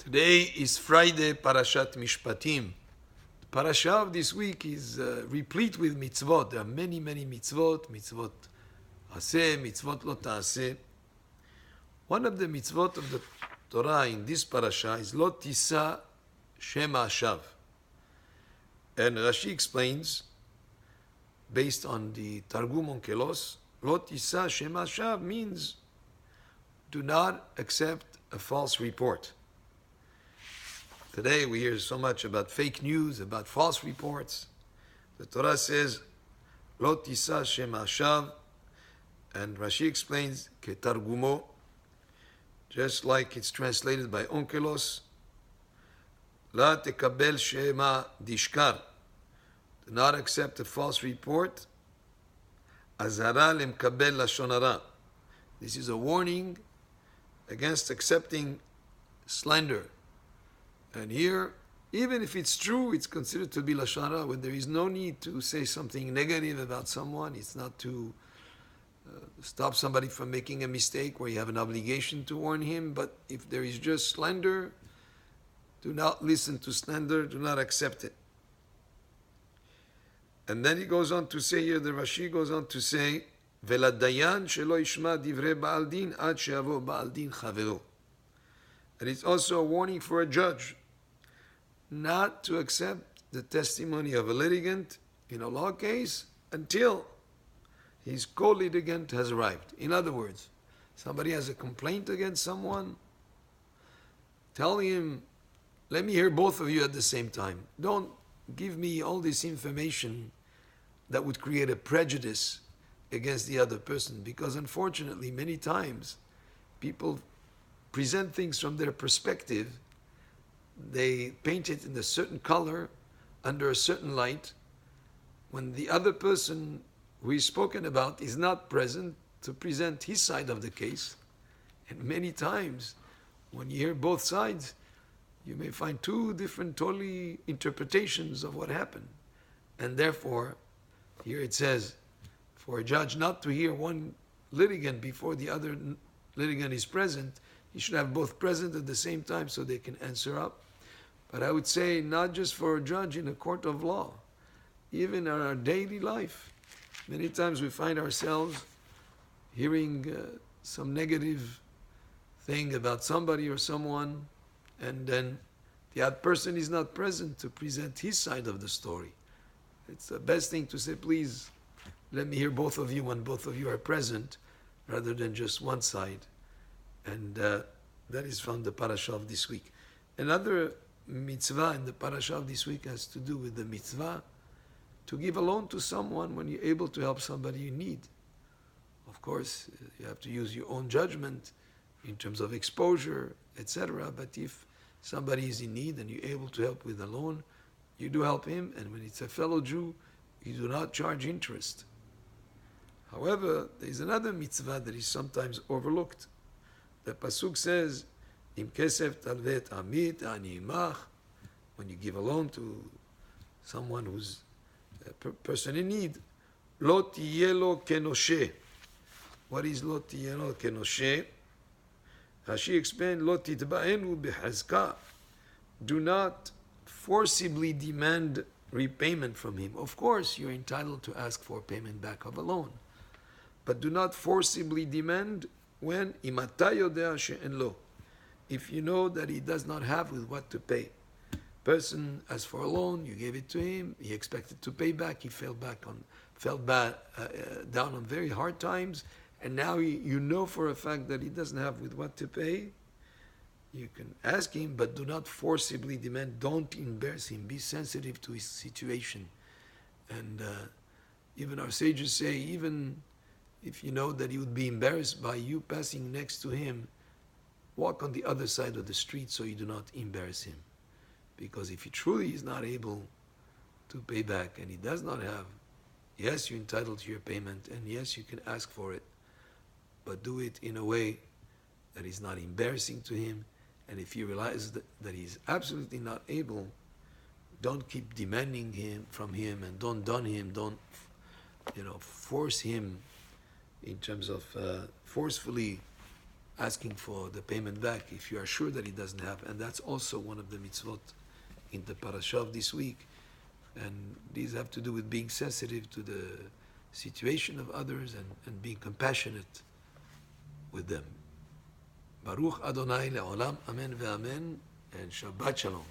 Today is Friday, Parashat Mishpatim. The parasha of this week is replete with mitzvot. There are many, many mitzvot. Mitzvot aseh, mitzvot lo ta'aseh. One of the mitzvot of the Torah in this parasha is lo tisa shem hashav. And Rashi explains, based on the Targum Onkelos, lo tisa shem hashav means do not accept a false report. Today we hear so much about fake news, about false reports. The Torah says, Lo tisa shem hashav, and Rashi explains, Ketargumo, just like it's translated by Onkelos, La tekabel shema dishkar, do not accept a false report, Azara lemkabel lashon hara. This is a warning against accepting slander. And here, even if it's true, it's considered to be lashon hara when there is no need to say something negative about someone. It's not to stop somebody from making a mistake where you have an obligation to warn him. But if there is just slander, do not listen to slander, do not accept it. And then he goes on to say here, the Rashi goes on to say, Veladayan shelo yishma divrei ba'al din ad she'yavo ba'al din chavero. And it's also a warning for a judge not to accept the testimony of a litigant in a law case until his co-litigant has arrived. In other words, somebody has a complaint against someone, tell him, let me hear both of you at the same time. Don't give me all this information that would create a prejudice against the other person, because unfortunately many times people present things from their perspective. They paint it in a certain color, under a certain light, when the other person who is spoken about is not present to present his side of the case. And many times, when you hear both sides, you may find two different totally interpretations of what happened. And therefore, here it says, for a judge not to hear one litigant before the other litigant is present, he should have both present at the same time so they can answer up. But I would say not just for a judge in a court of law, even in our daily life. Many times we find ourselves hearing some negative thing about somebody or someone, and then the other person is not present to present his side of the story. It's the best thing to say, please, let me hear both of you when both of you are present, rather than just one side. And that is from the parasha of this week. Another mitzvah in the parasha of this week has to do with the mitzvah to give a loan to someone when you're able to help somebody in need. Of course, you have to use your own judgment in terms of exposure, etc. But if somebody is in need and you're able to help with a loan, you do help him. And when it's a fellow Jew, you do not charge interest. However, there is another mitzvah that is sometimes overlooked. The pasuk says, "Im kesef talvet amit ani imach." When you give a loan to someone who's a person in need, lo tiyelo kenoshe. What is lo tiyelo kenoshe? Rashi explained, lo titba'enu b'chazka. Do not forcibly demand repayment from him. Of course, you're entitled to ask for payment back of a loan, but do not forcibly demand when imata yodea she'en lo. If you know that he does not have with what to pay. Person asked for a loan, you gave it to him, he expected to pay back, he fell down on very hard times, and now you know for a fact that he doesn't have with what to pay. You can ask him, but do not forcibly demand. Don't embarrass him. Be sensitive to his situation. And even our sages say, even if you know that he would be embarrassed by you passing next to him, walk on the other side of the street so you do not embarrass him. Because if he truly is not able to pay back and he does not have, yes, you're entitled to your payment, and yes, you can ask for it, but do it in a way that is not embarrassing to him. And if you realize that he's absolutely not able, don't keep demanding him from him, and don't dun him, don't force him in terms of forcefully asking for the payment back if you are sure that he doesn't have. And that's also one of the mitzvot in the parasha of this week. And these have to do with being sensitive to the situation of others and being compassionate with them. Baruch Adonai le'olam, amen ve'amen, and Shabbat Shalom.